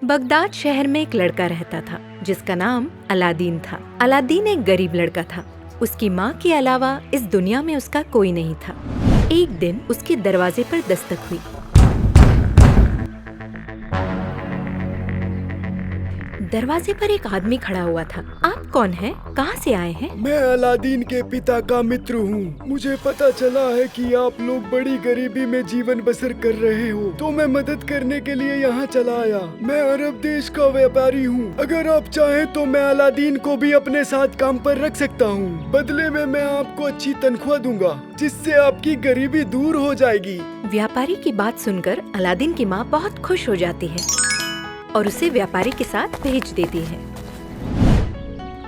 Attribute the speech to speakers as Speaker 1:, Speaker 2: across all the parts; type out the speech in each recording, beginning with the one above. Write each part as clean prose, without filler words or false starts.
Speaker 1: Baghdad शहर में एक लड़का रहता था जिसका नाम अलादीन था। अलादीन एक गरीब लड़का था। उसकी माँ के अलावा इस दुनिया में उसका कोई नहीं था। एक दिन उसके दरवाजे पर दस्तक हुई। दरवाजे पर एक आदमी खड़ा हुआ था। आप कौन हैं? कहाँ से आए हैं?
Speaker 2: मैं अलादीन के पिता का मित्र हूँ। मुझे पता चला है कि आप लोग बड़ी गरीबी में जीवन बसर कर रहे हो, तो मैं मदद करने के लिए यहाँ चला आया। मैं अरब देश का व्यापारी हूँ। अगर आप चाहें तो मैं अलादीन को भी अपने साथ काम पर रख सकता हूँ। बदले में मैं आपको अच्छी तनख्वाह दूंगा, जिससे आपकी गरीबी दूर हो जाएगी।
Speaker 1: व्यापारी की बात सुनकर अलादीन की माँ बहुत खुश हो जाती है और उसे व्यापारी के साथ भेज देती है।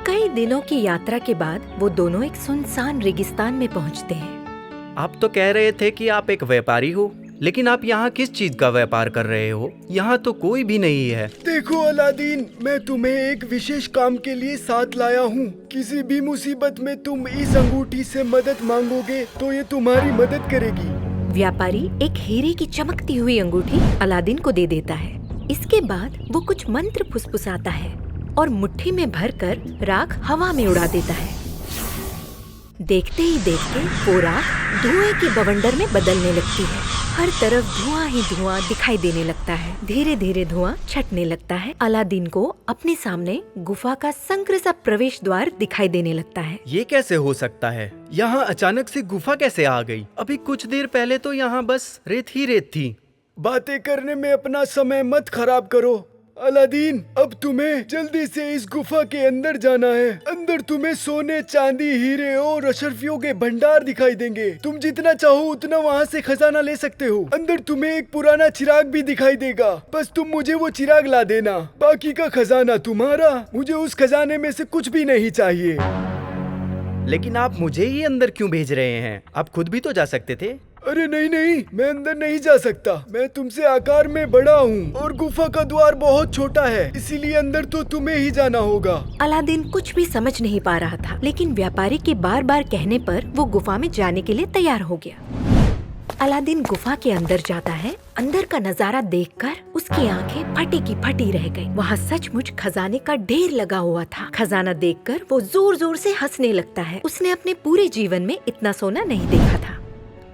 Speaker 1: कई दिनों की यात्रा के बाद वो दोनों एक सुनसान रेगिस्तान में पहुंचते हैं।
Speaker 3: आप तो कह रहे थे कि आप एक व्यापारी हो, लेकिन आप यहाँ किस चीज का व्यापार कर रहे हो? यहाँ तो कोई भी नहीं है।
Speaker 2: देखो अलादीन, मैं तुम्हें एक विशेष काम के लिए साथ लाया हूँ। किसी भी मुसीबत में तुम इस अंगूठी से मदद मांगोगे तो ये तुम्हारी मदद करेगी।
Speaker 1: व्यापारी एक हीरे की चमकती हुई अंगूठी अलादीन को दे देता है। इसके बाद वो कुछ मंत्र फुसफुसाता है और मुट्ठी में भरकर राख हवा में उड़ा देता है। देखते ही देखते वो राख धुएं के बवंडर में बदलने लगती है। हर तरफ धुआं ही धुआं दिखाई देने लगता है। धीरे धीरे धुआं छटने लगता है। अलादीन को अपने सामने गुफा का संकर सा प्रवेश द्वार दिखाई देने लगता है।
Speaker 3: ये कैसे हो सकता है? यहाँ अचानक से गुफा कैसे आ गई? अभी कुछ देर पहले तो यहाँ बस रेत ही रेत थी।
Speaker 2: बातें करने में अपना समय मत खराब करो अलादीन। अब तुम्हें जल्दी से इस गुफा के अंदर जाना है। अंदर तुम्हें सोने, चांदी, हीरे और अशर्फियों के भंडार दिखाई देंगे। तुम जितना चाहो उतना वहाँ से खजाना ले सकते हो। अंदर तुम्हें एक पुराना चिराग भी दिखाई देगा। बस तुम मुझे वो चिराग ला देना, बाकी का खजाना तुम्हारा। मुझे उस खजाने में से कुछ भी नहीं चाहिए।
Speaker 3: लेकिन आप मुझे ही अंदर क्यों भेज रहे हैं? आप खुद भी तो जा सकते थे।
Speaker 2: अरे नहीं नहीं, मैं अंदर नहीं जा सकता। मैं तुमसे आकार में बड़ा हूँ और गुफा का द्वार बहुत छोटा है, इसीलिए अंदर तो तुम्हें ही जाना होगा।
Speaker 1: अलादीन कुछ भी समझ नहीं पा रहा था, लेकिन व्यापारी के बार बार कहने पर वो गुफा में जाने के लिए तैयार हो गया। अलादीन गुफा के अंदर जाता है। अंदर का नजारा देखकर उसकी आंखें फटी की फटी रह गईं। वहाँ सचमुच खजाने का ढेर लगा हुआ था। खजाना देखकर वो जोर जोर से हंसने लगता है। उसने अपने पूरे जीवन में इतना सोना नहीं देखा था।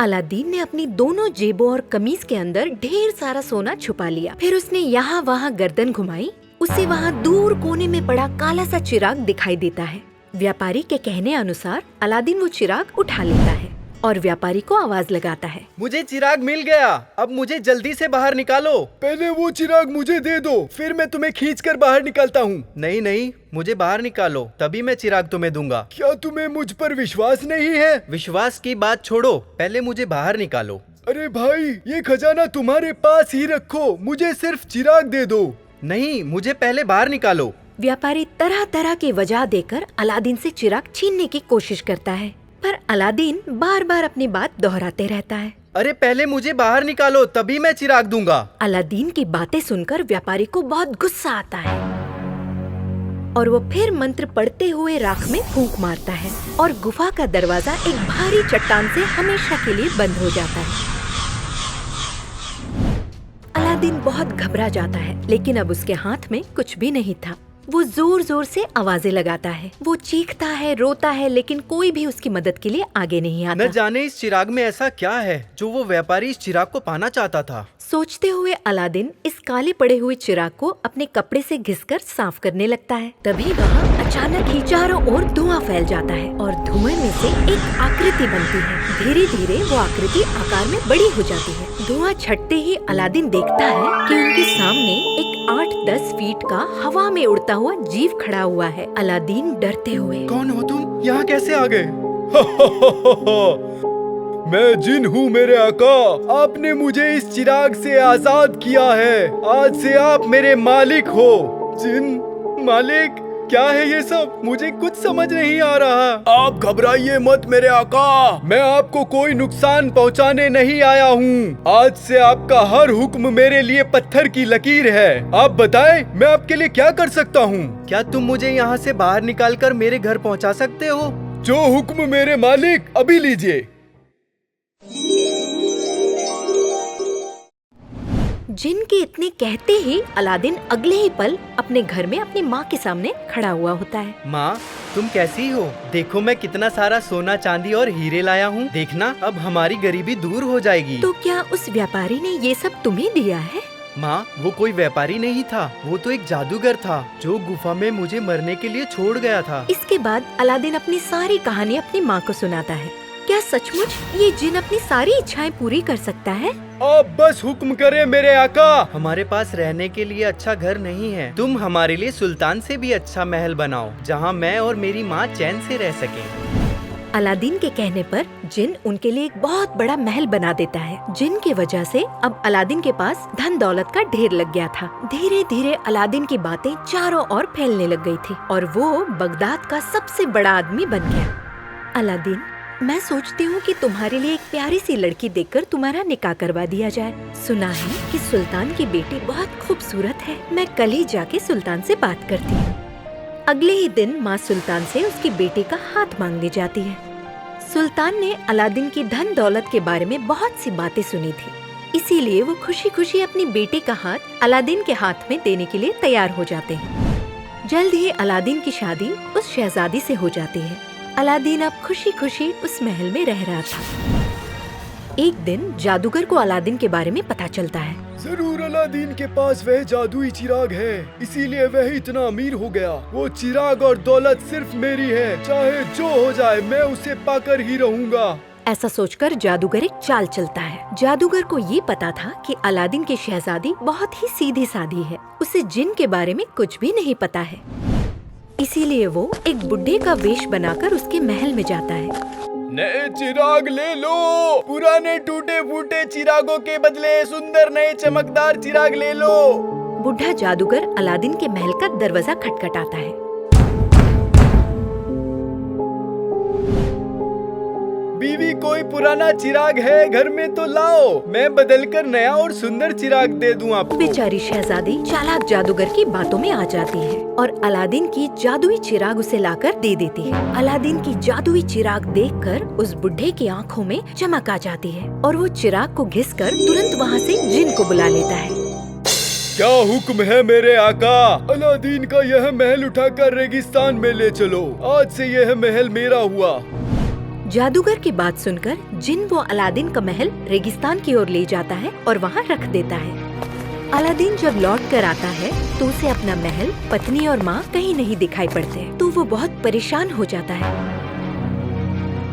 Speaker 1: अलादीन ने अपनी दोनों जेबों और कमीज के अंदर ढेर सारा सोना छुपा लिया। फिर उसने यहाँ वहाँ गर्दन घुमाई। उसे वहाँ दूर कोने में पड़ा काला सा चिराग दिखाई देता है। व्यापारी के कहने अनुसार अलादीन वो चिराग उठा लेता है और व्यापारी को आवाज लगाता है,
Speaker 3: मुझे चिराग मिल गया, अब मुझे जल्दी से बाहर निकालो।
Speaker 2: पहले वो चिराग मुझे दे दो, फिर मैं तुम्हें खींचकर बाहर निकालता हूँ।
Speaker 3: नहीं नहीं, मुझे बाहर निकालो, तभी मैं चिराग तुम्हें दूंगा।
Speaker 2: क्या तुम्हें मुझ पर विश्वास नहीं है?
Speaker 3: विश्वास की बात छोड़ो, पहले मुझे बाहर निकालो।
Speaker 2: अरे भाई, ये खजाना तुम्हारे पास ही रखो, मुझे सिर्फ चिराग दे दो।
Speaker 3: नहीं, मुझे पहले बाहर निकालो।
Speaker 1: व्यापारी तरह तरह की वजह देकर अलादीन से चिराग छीनने की कोशिश करता है, पर अलादीन बार बार अपनी बात दोहराते रहता है।
Speaker 3: अरे पहले मुझे बाहर निकालो, तभी मैं चिराग दूंगा।
Speaker 1: अलादीन की बातें सुनकर व्यापारी को बहुत गुस्सा आता है और वो फिर मंत्र पढ़ते हुए राख में फूंक मारता है और गुफा का दरवाजा एक भारी चट्टान से हमेशा के लिए बंद हो जाता है। अलादीन बहुत घबरा जाता है, लेकिन अब उसके हाथ में कुछ भी नहीं था। वो जोर जोर से आवाजें लगाता है। वो चीखता है, रोता है, लेकिन कोई भी उसकी मदद के लिए आगे नहीं आता।
Speaker 3: न जाने इस चिराग में ऐसा क्या है जो वो व्यापारी इस चिराग को पाना चाहता था।
Speaker 1: सोचते हुए अलादीन इस काले पड़े हुए चिराग को अपने कपड़े से घिसकर साफ करने लगता है। तभी वहाँ अचानक ही चारों ओर धुआं फैल जाता है और धुएं में से एक आकृति बनती है। धीरे धीरे वो आकृति आकार में बड़ी हो जाती है। धुआं छटते ही अलादीन देखता है कि उनके सामने एक 8-10 फीट का हवा में उड़ता हुआ जीव खड़ा हुआ है। अलादीन डरते हुए,
Speaker 3: कौन हो तुम? यहाँ कैसे आ गए?
Speaker 2: मैं जिन हूँ मेरे आका। आपने मुझे इस चिराग से आजाद किया है। आज से आप मेरे मालिक हो। जिन मालिक? क्या है ये सब? मुझे कुछ समझ नहीं आ रहा। आप घबराइए मत मेरे आका, मैं आपको कोई नुकसान पहुंचाने नहीं आया हूँ। आज से आपका हर हुक्म मेरे लिए पत्थर की लकीर है। आप बताएं, मैं आपके लिए क्या कर सकता हूँ?
Speaker 3: क्या तुम मुझे यहाँ से बाहर निकालकर मेरे घर पहुँचा सकते हो?
Speaker 2: जो हुक्म मेरे मालिक, अभी लीजिए।
Speaker 1: जिन के इतने कहते ही अलादीन अगले ही पल अपने घर में अपनी माँ के सामने खड़ा हुआ होता है।
Speaker 3: माँ, तुम कैसी हो? देखो मैं कितना सारा सोना चांदी और हीरे लाया हूँ। देखना अब हमारी गरीबी दूर हो जाएगी।
Speaker 1: तो क्या उस व्यापारी ने ये सब तुम्हें दिया है?
Speaker 3: माँ, वो कोई व्यापारी नहीं था, वो तो एक जादूगर था जो गुफा में मुझे मरने के लिए छोड़ गया था।
Speaker 1: इसके बाद अलादीन अपनी सारी कहानी अपनी माँ को सुनाता है। क्या सचमुच ये जिन अपनी सारी इच्छाएं पूरी कर सकता है?
Speaker 2: आप बस हुक्म करें मेरे आका।
Speaker 3: हमारे पास रहने के लिए अच्छा घर नहीं है, तुम हमारे लिए सुल्तान से भी अच्छा महल बनाओ जहाँ मैं और मेरी माँ चैन से रह सके।
Speaker 1: अलादीन के कहने पर जिन उनके लिए एक बहुत बड़ा महल बना देता है। जिन की वजह से अब अलादीन के पास धन दौलत का ढेर लग गया था। धीरे धीरे अलादीन की बातें चारों ओर फैलने लग गई थी और वो बगदाद का सबसे बड़ा आदमी बन गया। अलादीन, मैं सोचती हूँ कि तुम्हारे लिए एक प्यारी सी लड़की देखकर तुम्हारा निकाह करवा दिया जाए। सुना है कि सुल्तान की बेटी बहुत खूबसूरत है। मैं कल ही जाके सुल्तान से बात करती हूँ। अगले ही दिन माँ सुल्तान से उसकी बेटी का हाथ मांगने जाती है। सुल्तान ने अलादीन की धन दौलत के बारे में बहुत सी बातें सुनी थी, इसीलिए वो खुशी खुशी अपनी बेटी का हाथ अलादीन के हाथ में देने के लिए तैयार हो जाते हैं। जल्द ही अलादीन की शादी उस शहजादी से हो जाती है। अलादीन अब खुशी खुशी उस महल में रह रहा था। एक दिन जादूगर को अलादीन के बारे में पता चलता है।
Speaker 2: जरूर अलादीन के पास वह जादुई चिराग है, इसीलिए वह इतना अमीर हो गया। वो चिराग और दौलत सिर्फ मेरी है, चाहे जो हो जाए मैं उसे पाकर ही रहूंगा।
Speaker 1: ऐसा सोचकर जादूगर एक चाल चलता है। जादूगर को ये पता था कि अलादीन की शहजादी बहुत ही सीधी सादी है, उसे जिन के बारे में कुछ भी नहीं पता है। इसीलिए वो एक बुड्ढे का वेश बनाकर उसके महल में जाता है।
Speaker 2: नए चिराग ले लो, पुराने टूटे फूटे चिरागों के बदले सुंदर नए चमकदार चिराग ले लो।
Speaker 1: बुढ़ा जादूगर अलादीन के महल का दरवाजा खटखटाता है।
Speaker 2: बीवी, कोई पुराना चिराग है घर में तो लाओ, मैं बदलकर नया और सुंदर चिराग दे दूं आपको।
Speaker 1: बेचारी शहजादी चालाक जादूगर की बातों में आ जाती है और अलादीन की जादुई चिराग उसे लाकर दे देती है। अलादीन की जादुई चिराग देखकर उस बुढ़े की आंखों में चमक आ जाती है और वो चिराग को घिसकर तुरंत वहाँ से जिन को बुला लेता है।
Speaker 2: क्या हुक्म है मेरे आका? अलादीन का यह महल उठाकर रेगिस्तान में ले चलो, आज से यह महल मेरा हुआ।
Speaker 1: जादूगर की बात सुनकर जिन वो अलादीन का महल रेगिस्तान की ओर ले जाता है और वहाँ रख देता है। अलादीन जब लौट कर आता है तो उसे अपना महल, पत्नी और माँ कहीं नहीं दिखाई पड़ते, तो वो बहुत परेशान हो जाता है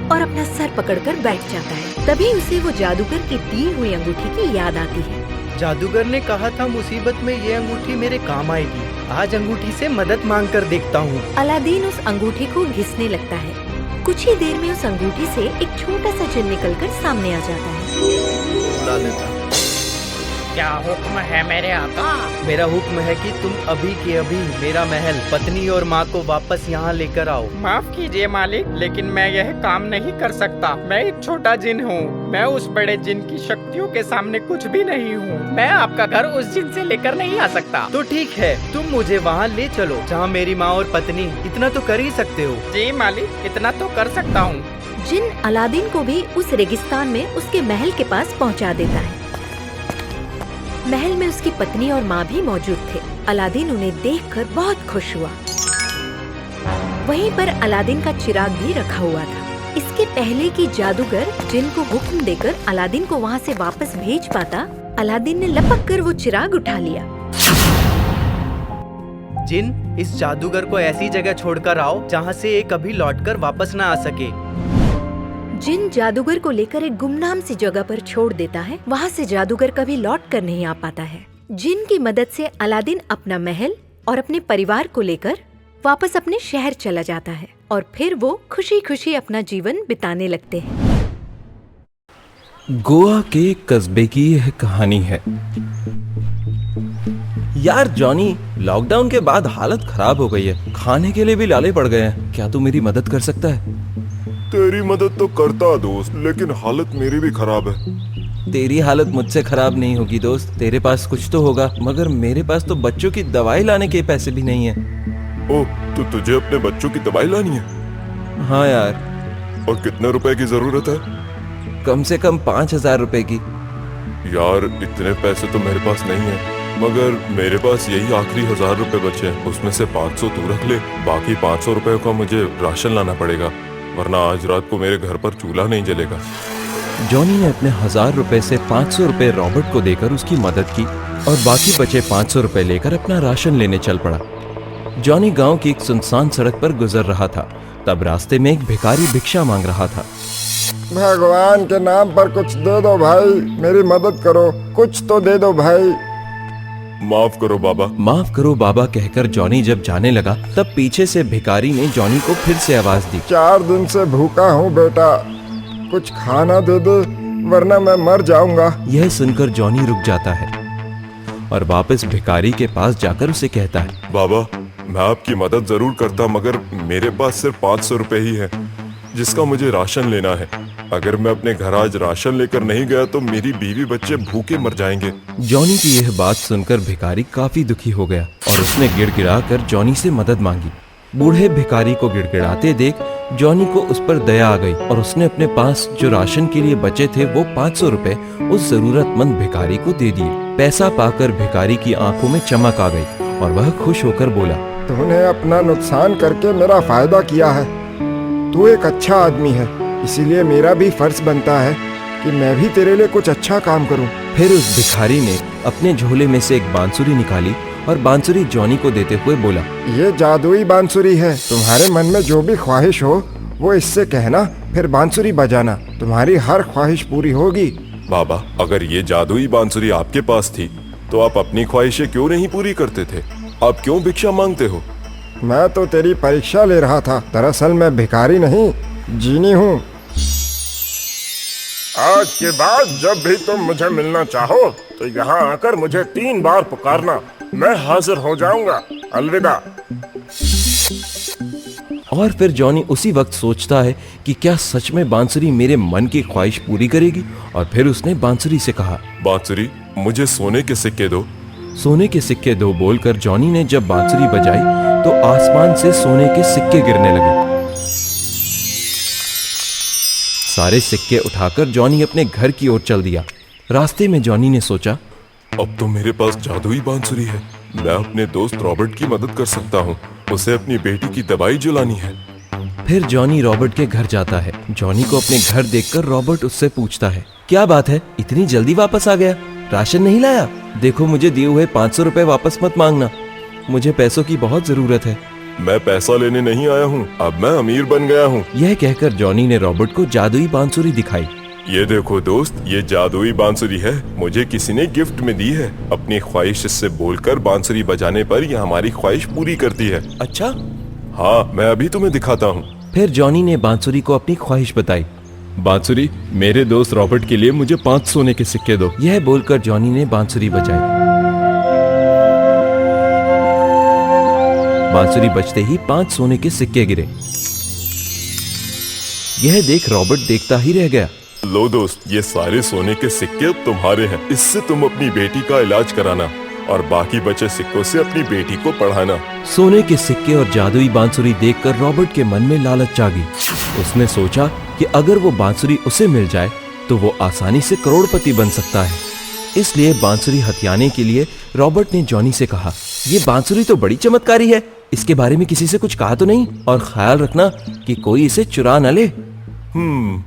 Speaker 1: और अपना सर पकड़कर बैठ जाता है। तभी उसे वो जादूगर की दी हुई अंगूठी की याद आती है।
Speaker 3: जादूगर ने कहा था मुसीबत में ये अंगूठी मेरे काम आएगी। आज अंगूठी से मदद मांग कर देखता हूँ।
Speaker 1: अलादीन उस अंगूठी को घिसने लगता है। कुछ ही देर में उस अंगूठी से एक छोटा सा जिन निकलकर सामने आ जाता है।
Speaker 4: क्या हुक्म है मेरे आका?
Speaker 3: मेरा हुक्म है कि तुम अभी के अभी मेरा महल, पत्नी और माँ को वापस यहाँ लेकर आओ।
Speaker 4: माफ कीजिए मालिक, लेकिन मैं यह काम नहीं कर सकता। मैं एक छोटा जिन हूँ, मैं उस बड़े जिन की शक्तियों के सामने कुछ भी नहीं हूँ। मैं आपका घर उस जिन से लेकर नहीं आ सकता।
Speaker 3: तो ठीक है, तुम मुझे वहाँ ले चलो जहाँ मेरी माँ और पत्नी। इतना तो कर ही सकते हो।
Speaker 4: जी मालिक, इतना तो कर सकता हूँ।
Speaker 1: जिन अलादीन को भी उस रेगिस्तान में उसके महल के पास पहुँचा देता है। महल में उसकी पत्नी और माँ भी मौजूद थे। अलादीन उन्हें देखकर बहुत खुश हुआ। वहीं पर अलादीन का चिराग भी रखा हुआ था। इसके पहले कि जादूगर जिन को हुक्म देकर अलादीन को वहाँ से वापस भेज पाता, अलादीन ने लपक कर वो चिराग उठा लिया।
Speaker 3: जिन, इस जादूगर को ऐसी जगह छोड़कर आओ जहाँ से ये कभी लौटकर वापस न आ सके।
Speaker 1: जिन जादूगर को लेकर एक गुमनाम सी जगह पर छोड़ देता है। वहाँ से जादूगर कभी लौट कर नहीं आ पाता है। जिन की मदद से अलादीन अपना महल और अपने परिवार को लेकर वापस अपने शहर चला जाता है और फिर वो खुशी खुशी अपना जीवन बिताने लगते हैं।
Speaker 5: गोवा के एक कस्बे की यह कहानी है। यार जॉनी, लॉकडाउन के बाद हालत खराब हो गई है। खाने के लिए भी लाले पड़ गए हैं। क्या तू मेरी मदद कर सकता है?
Speaker 6: तेरी मदद तो करता दोस्त, लेकिन हालत मेरी भी खराब है।
Speaker 5: तेरी हालत मुझसे खराब नहीं होगी दोस्त, तेरे पास कुछ तो होगा, मगर मेरे पास तो बच्चों की दवाई लाने के पैसे भी नहीं है।
Speaker 6: ओह, तो तुझे अपने बच्चों की दवाई लानी है?
Speaker 5: हाँ यार।
Speaker 6: और कितने रुपए की जरूरत है?
Speaker 5: कम से कम 5,000 रुपए की।
Speaker 6: यार इतने पैसे तो मेरे पास नहीं है, मगर मेरे पास यही आखिरी 1000 रुपए बचे हैं। उसमें से 500 तू रख ले, बाकी 500 रुपए का मुझे राशन लाना पड़ेगा, वरना आज रात को मेरे घर पर चूल्हा नहीं जलेगा।
Speaker 5: जॉनी ने अपने 1000 रुपए से 500 रुपए रॉबर्ट को देकर उसकी मदद की और बाकी बचे 500 रुपए लेकर अपना राशन लेने चल पड़ा। जॉनी गांव की एक सुनसान सड़क पर गुजर रहा था, तब रास्ते में एक भिखारी भिक्षा मांग रहा था।
Speaker 7: भगवान के नाम पर कुछ दे दो भाई, मेरी मदद करो, कुछ तो दे दो भाई।
Speaker 6: माफ करो बाबा।
Speaker 5: माफ करो बाबा कहकर जॉनी जब जाने लगा, तब पीछे से भिखारी ने जॉनी को फिर से आवाज दी।
Speaker 7: 4 दिन से भूखा हूँ बेटा, कुछ खाना दे दे वरना मैं मर जाऊंगा।
Speaker 5: यह सुनकर जॉनी रुक जाता है और वापस भिखारी के पास जाकर उसे कहता है,
Speaker 6: बाबा मैं आपकी मदद जरूर करता, मगर मेरे पास सिर्फ 500 रुपए ही है जिसका मुझे राशन लेना है। अगर मैं अपने घर आज राशन लेकर नहीं गया तो मेरी बीवी बच्चे भूखे मर जाएंगे।
Speaker 5: जॉनी की यह बात सुनकर भिखारी काफी दुखी हो गया और उसने गिड़गिड़ाकर जॉनी से मदद मांगी। बूढ़े भिखारी को गिड़गिड़ाते देख जॉनी को उस पर दया आ गई और उसने अपने पास जो राशन के लिए बचे थे वो 500 रुपए उस जरूरतमंद भिखारी को दे दिए। पैसा पाकर भिखारी की आंखों में चमक आ गई और वह खुश होकर बोला,
Speaker 7: तूने अपना नुकसान करके मेरा फायदा किया है। तू एक अच्छा आदमी है, इसीलिए मेरा भी फर्ज बनता है कि मैं भी तेरे लिए कुछ अच्छा काम करूं।
Speaker 5: फिर उस भिखारी ने अपने झोले में से एक बांसुरी निकाली और बांसुरी जॉनी को देते हुए बोला,
Speaker 7: ये जादुई बांसुरी है, तुम्हारे मन में जो भी ख्वाहिश हो वो इससे कहना, फिर बांसुरी बजाना, तुम्हारी हर ख्वाहिश पूरी होगी।
Speaker 6: बाबा अगर ये जादुई बांसुरी आपके पास थी तो आप अपनी ख्वाहिशें क्यों नहीं पूरी करते थे? आप क्यों भिक्षा मांगते हो?
Speaker 7: मैं तो तेरी परीक्षा ले रहा था, दरअसल मैं भिखारी नहीं जीनी हूँ।
Speaker 8: आज के बाद जब भी तुम मुझे मिलना चाहो तो यहाँ आकर मुझे 3 बार पुकारना, मैं हाजिर हो जाऊंगा। अलविदा।
Speaker 5: और फिर जॉनी उसी वक्त सोचता है कि क्या सच में बांसुरी मेरे मन की ख्वाहिश पूरी करेगी, और फिर उसने बांसुरी से कहा,
Speaker 6: बांसुरी मुझे सोने के सिक्के दो।
Speaker 5: सोने के सिक्के दो बोलकर जॉनी ने जब बांसुरी बजाई तो आसमान से सोने के सिक्के गिरने लगे। सारे सिक्के उठाकर जॉनी अपने घर की ओर चल दिया। रास्ते में जॉनी ने सोचा,
Speaker 6: अब तो मेरे पास जादुई बांसुरी है, मैं अपने दोस्त रॉबर्ट की मदद कर सकता हूँ, उसे अपनी बेटी की दवाई जुलानी है।
Speaker 5: फिर जॉनी रॉबर्ट के घर जाता है। जॉनी को अपने घर देखकर रॉबर्ट उससे पूछता है, क्या बात है, इतनी जल्दी वापस आ गया? राशन नहीं लाया? देखो मुझे दिए हुए 500 रुपए वापस मत मांगना, मुझे पैसों की बहुत जरूरत है।
Speaker 6: मैं पैसा लेने नहीं आया हूँ, अब मैं अमीर बन गया हूँ।
Speaker 5: यह कहकर जॉनी ने रॉबर्ट को जादुई बांसुरी दिखाई।
Speaker 6: ये देखो दोस्त, ये जादुई बांसुरी है, मुझे किसी ने गिफ्ट में दी है। अपनी ख्वाहिश इससे बोलकर बांसुरी बजाने पर यह हमारी ख्वाहिश पूरी करती है।
Speaker 5: अच्छा?
Speaker 6: हाँ, मैं अभी तुम्हें दिखाता हूँ।
Speaker 5: फिर जॉनी ने बांसुरी को अपनी ख्वाहिश बताई। बांसुरी, मेरे दोस्त रॉबर्ट के लिए मुझे 5 सोने के सिक्के दो। यह बोलकर जॉनी ने बांसुरी बजाई। बांसुरी बजते ही 5 सोने के सिक्के गिरे। यह देख रॉबर्ट देखता ही रह गया।
Speaker 6: लो दोस्त, ये सारे सोने के सिक्के अब तुम्हारे हैं, इससे तुम अपनी बेटी का इलाज कराना और बाकी बचे सिक्कों से अपनी बेटी को पढ़ाना।
Speaker 5: सोने के सिक्के और जादुई बांसुरी देखकर रॉबर्ट के मन में लालच जागी। उसने सोचा कि अगर वो बांसुरी उसे मिल जाए तो वो आसानी से करोड़पति बन सकता है। इसलिए बांसुरी हथियाने के लिए रॉबर्ट ने जॉनी से कहा, ये बांसुरी तो बड़ी चमत्कारी है, इसके बारे में किसी से कुछ कहा तो नहीं, और ख्याल रखना कि कोई इसे चुरा न ले।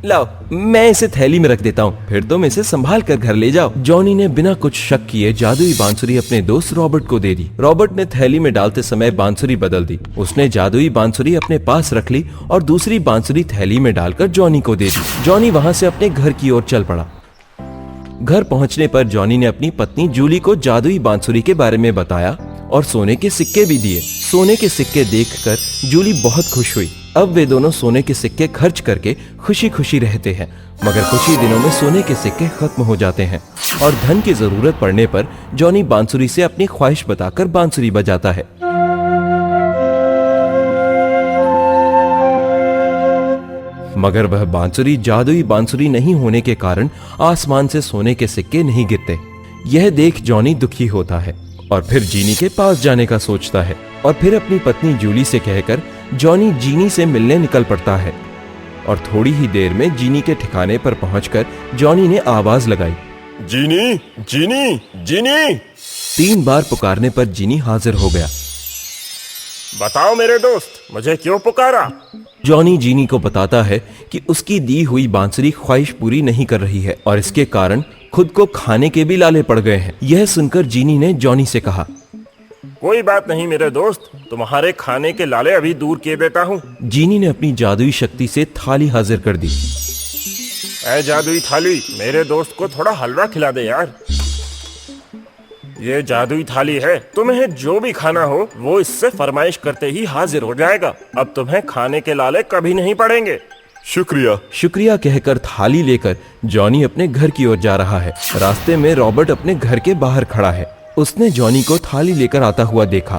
Speaker 5: लाओ, मैं इसे थैली में रख देता हूँ, फिर तुम इसे संभाल कर घर ले जाओ। जॉनी ने बिना कुछ शक किए जादुई बांसुरी अपने दोस्त रॉबर्ट को दे दी। रॉबर्ट ने थैली में डालते समय बांसुरी बदल दी। उसने जादुई बांसुरी अपने पास रख ली और दूसरी बांसुरी थैली में डालकर जॉनी को दे दी। जॉनी वहां से अपने घर की ओर चल पड़ा। घर पहुंचने पर जॉनी ने अपनी पत्नी जूली को जादुई बांसुरी के बारे में बताया और सोने के सिक्के भी दिए। सोने के सिक्के देखकर जूली बहुत खुश हुई। अब वे दोनों सोने के सिक्के खर्च करके खुशी खुशी रहते हैं, मगर कुछ ही दिनों में सोने के सिक्के खत्म हो जाते हैं और धन की जरूरत पड़ने पर जॉनी बांसुरी से अपनी ख्वाहिश बताकर बांसुरी बजाता है। मगर वह बांसुरी जादुई बांसुरी नहीं होने के कारण आसमान से सोने के सिक्के नहीं गिरते। यह देख जॉनी दुखी होता है और फिर जीनी के पास जाने का सोचता है और फिर अपनी पत्नी जूली से कहकर जॉनी जीनी से मिलने निकल पड़ता है। और थोड़ी ही देर में जीनी के ठिकाने पर पहुंचकर जॉनी ने आवाज लगाई,
Speaker 6: जीनी, जीनी, जीनी।
Speaker 5: 3 बार पुकारने पर जीनी हाजिर हो गया।
Speaker 8: बताओ मेरे दोस्त, मुझे क्यों पुकारा?
Speaker 5: जॉनी जीनी को बताता है कि उसकी दी हुई बांसुरी ख्वाहिश पूरी नहीं कर रही है और इसके कारण खुद को खाने के भी लाले पड़ गए हैं। यह सुनकर जीनी ने जॉनी से कहा,
Speaker 8: कोई बात नहीं मेरे दोस्त, तुम्हारे खाने के लाले अभी दूर किए देता हूँ।
Speaker 5: जीनी ने अपनी जादुई शक्ति से थाली हाजिर कर दी।
Speaker 8: ऐ जादुई थाली, मेरे दोस्त को थोड़ा हलवा खिला दे यार। ये जादुई थाली है, तुम्हें जो भी खाना हो वो इससे फरमाइश करते ही हाजिर हो जाएगा। अब तुम्हें खाने के लाले कभी नहीं पड़ेंगे।
Speaker 6: शुक्रिया।
Speaker 5: शुक्रिया कहकर थाली लेकर जॉनी अपने घर की ओर जा रहा है। रास्ते में रॉबर्ट अपने घर के बाहर खड़ा है। उसने जॉनी को थाली लेकर आता हुआ देखा।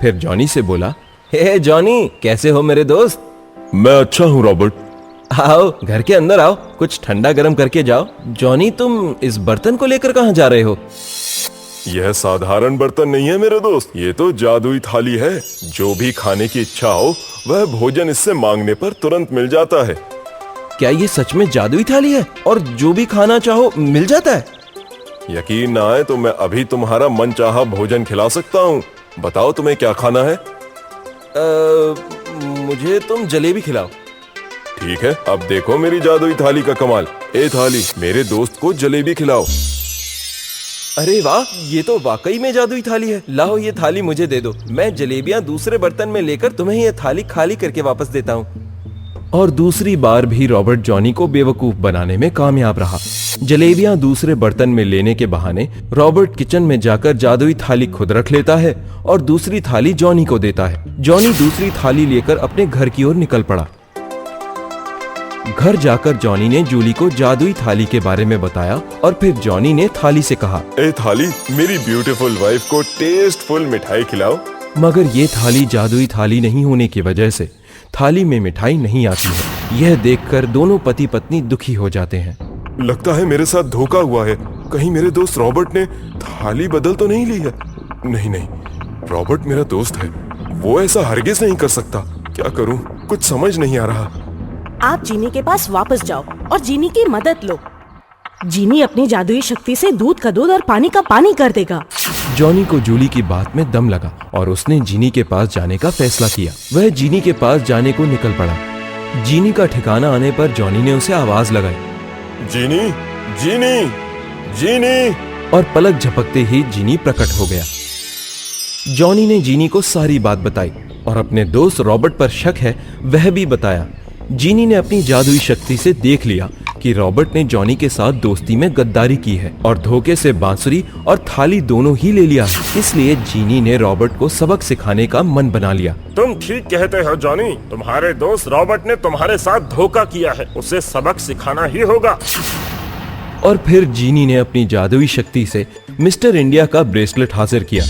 Speaker 5: फिर जॉनी से बोला, हे जॉनी, कैसे हो मेरे दोस्त?
Speaker 6: मैं अच्छा हूँ रॉबर्ट।
Speaker 5: आओ घर के अंदर आओ, कुछ ठंडा गर्म करके जाओ। जॉनी, तुम इस बर्तन को लेकर कहाँ जा रहे हो?
Speaker 6: यह साधारण बर्तन नहीं है मेरे दोस्त, ये तो जादुई थाली है। जो भी खाने की इच्छा हो वह भोजन इससे मांगने पर तुरंत मिल जाता है।
Speaker 5: क्या ये सच में जादुई थाली है और जो भी खाना चाहो मिल जाता है?
Speaker 6: यकीन ना आए तो मैं अभी तुम्हारा मनचाहा भोजन खिला सकता हूँ। बताओ तुम्हें क्या खाना है?
Speaker 5: मुझे तुम जलेबी खिलाओ।
Speaker 6: ठीक है, अब देखो मेरी जादुई थाली का कमाल। ए थाली, मेरे दोस्त को जलेबी खिलाओ।
Speaker 5: अरे वाह, ये तो वाकई में जादुई थाली है। लाओ ये थाली मुझे दे दो, मैं जलेबियां दूसरे बर्तन में लेकर तुम्हें ये थाली खाली करके वापस देता हूँ। और दूसरी बार भी रॉबर्ट जॉनी को बेवकूफ बनाने में कामयाब रहा। जलेबियां दूसरे बर्तन में लेने के बहाने रॉबर्ट किचन में जाकर जादुई थाली खुद रख लेता है और दूसरी थाली जॉनी को देता है। जॉनी दूसरी थाली लेकर अपने घर की ओर निकल पड़ा। घर जाकर जॉनी ने जूली को जादुई थाली के बारे में बताया और फिर जॉनी ने थाली से कहा,
Speaker 6: ए थाली, मेरी ब्यूटीफुल वाइफ को टेस्टफुल मिठाई खिलाओ।
Speaker 5: मगर ये थाली जादुई थाली नहीं होने की वजह से थाली में मिठाई नहीं आती है। यह देखकर दोनों पति पत्नी दुखी हो जाते हैं।
Speaker 6: लगता है मेरे साथ धोखा हुआ है। कहीं मेरे दोस्त रॉबर्ट ने थाली बदल तो नहीं ली है? नहीं नहीं, रॉबर्ट मेरा दोस्त है, वो ऐसा हरगिज नहीं कर सकता। क्या करूं, कुछ समझ नहीं आ रहा।
Speaker 9: आप जीनी के पास वापस जाओ और जीनी की मदद लो। जीनी अपनी जादुई शक्ति से दूध का दूध और पानी का पानी कर देगा।
Speaker 5: जॉनी को जूली की बात में दम लगा और उसने जीनी के पास जाने का फैसला किया। वह जीनी के पास जाने को निकल पड़ा। जीनी का ठिकाना आने पर जॉनी ने उसे आवाज लगाई,
Speaker 6: जीनी, जीनी, जीनी।
Speaker 5: और पलक झपकते ही जीनी प्रकट हो गया। जॉनी ने जीनी को सारी बात बताई और अपने दोस्त रॉबर्ट पर शक है वह भी बताया। जीनी ने अपनी जादुई शक्ति से देख लिया कि रॉबर्ट ने जॉनी के साथ दोस्ती में गद्दारी की है और धोखे से बांसुरी और थाली दोनों ही ले लिया। इसलिए जीनी ने रॉबर्ट को सबक सिखाने का मन बना लिया।
Speaker 8: तुम ठीक कहते हो जॉनी, तुम्हारे दोस्त रॉबर्ट ने तुम्हारे साथ धोखा किया है, उसे सबक सिखाना ही होगा।
Speaker 5: और फिर जीनी ने अपनी जादुई शक्ति से मिस्टर इंडिया का ब्रेसलेट हासिल किया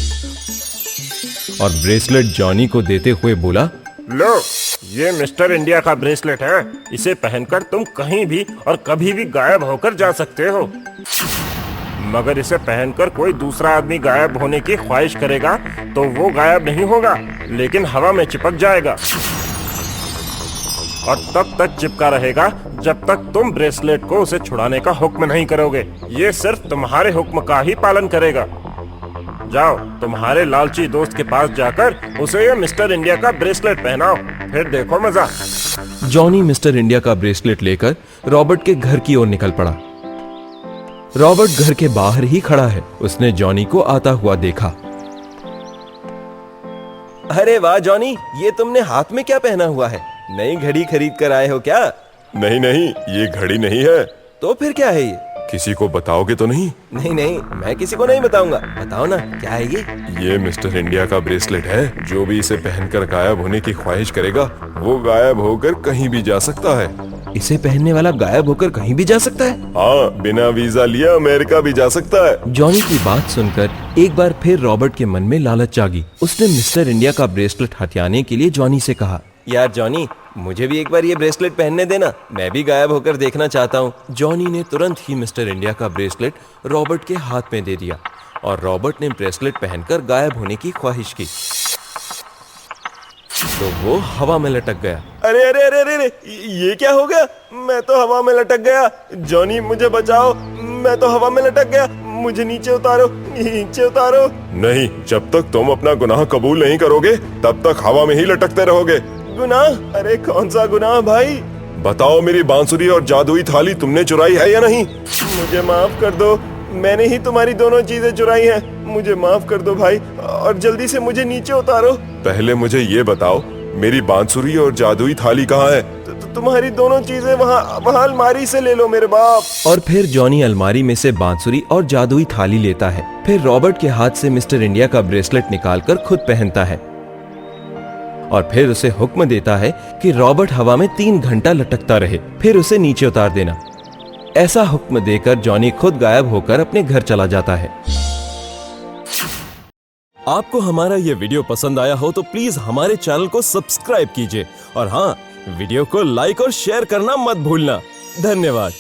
Speaker 5: और ब्रेसलेट जॉनी को देते हुए बोला,
Speaker 8: लो, ये मिस्टर इंडिया का ब्रेसलेट है। इसे पहनकर तुम कहीं भी और कभी भी गायब होकर जा सकते हो। मगर इसे पहनकर कोई दूसरा आदमी गायब होने की ख्वाहिश करेगा तो वो गायब नहीं होगा, लेकिन हवा में चिपक जाएगा और तब तक चिपका रहेगा जब तक तुम ब्रेसलेट को उसे छुड़ाने का हुक्म नहीं करोगे। ये सिर्फ तुम्हारे हुक्म का ही पालन करेगा। जाओ, तुम्हारे लालची दोस्त के पास जाकर उसे ये मिस्टर इंडिया का ब्रेसलेट पहनाओ, फिर देखो मजा।
Speaker 5: जॉनी मिस्टर इंडिया का ब्रेसलेट लेकर रॉबर्ट के घर की ओर निकल पड़ा। रॉबर्ट घर के बाहर ही खड़ा है। उसने जॉनी को आता हुआ देखा। अरे वाह जॉनी, ये तुमने हाथ में क्या पहना हुआ है? नई घड़ी खरीद कर आए हो क्या?
Speaker 6: नहीं नहीं, ये घड़ी नहीं है।
Speaker 5: तो फिर क्या है ये?
Speaker 6: किसी को बताओगे तो नहीं?
Speaker 5: नहीं नहीं, मैं किसी को नहीं बताऊंगा। बताओ ना, क्या है ये?
Speaker 6: ये मिस्टर इंडिया का ब्रेसलेट है। जो भी इसे पहनकर गायब होने की ख्वाहिश करेगा वो गायब होकर कहीं भी जा सकता है।
Speaker 5: इसे पहनने वाला गायब होकर कहीं भी जा सकता है?
Speaker 6: हाँ, बिना वीजा लिए अमेरिका भी जा सकता है।
Speaker 5: जॉनी की बात सुनकर एक बार फिर रॉबर्ट के मन में लालच जागी। उसने मिस्टर इंडिया का ब्रेसलेट हथियाने के लिए जॉनी से कहा, यार जॉनी, मुझे भी एक बार ये ब्रेसलेट पहनने देना, मैं भी गायब होकर देखना चाहता हूँ। जॉनी ने तुरंत ही मिस्टर इंडिया का ब्रेसलेट रॉबर्ट के हाथ में दे दिया और रॉबर्ट ने ब्रेसलेट पहनकर गायब होने की ख्वाहिश की तो वो हवा में लटक गया।
Speaker 6: अरे अरे अरे अरे, ये क्या हो गया? मैं तो हवा में लटक गया। जॉनी मुझे बचाओ,
Speaker 8: मैं तो हवा में लटक गया। मुझे नीचे उतारो, नीचे उतारो। नहीं, जब तक तुम अपना गुनाह कबूल नहीं करोगे तब तक हवा में ही लटकते रहोगे। गुनाह? अरे कौन सा गुनाह भाई? बताओ, मेरी बांसुरी और जादुई थाली तुमने चुराई है या नहीं? मुझे माफ कर दो, मैंने ही तुम्हारी दोनों चीजें चुराई हैं। मुझे माफ कर दो भाई, और जल्दी से मुझे नीचे उतारो। पहले मुझे ये बताओ, मेरी बांसुरी और जादुई थाली कहाँ है? तुम्हारी दोनों चीजें वहाँ अलमारी से ले लो मेरे बाप।
Speaker 5: और फिर जॉनी अलमारी में से बांसुरी और जादुई थाली लेता है। फिर रॉबर्ट के हाथ से मिस्टर इंडिया का ब्रेसलेट निकालकर खुद पहनता है और फिर उसे हुक्म देता है कि रॉबर्ट हवा में 3 घंटा लटकता रहे, फिर उसे नीचे उतार देना। ऐसा हुक्म देकर जॉनी खुद गायब होकर अपने घर चला जाता है। आपको हमारा ये वीडियो पसंद आया हो तो प्लीज हमारे चैनल को सब्सक्राइब कीजिए और हाँ, वीडियो को लाइक और शेयर करना मत भूलना। धन्यवाद।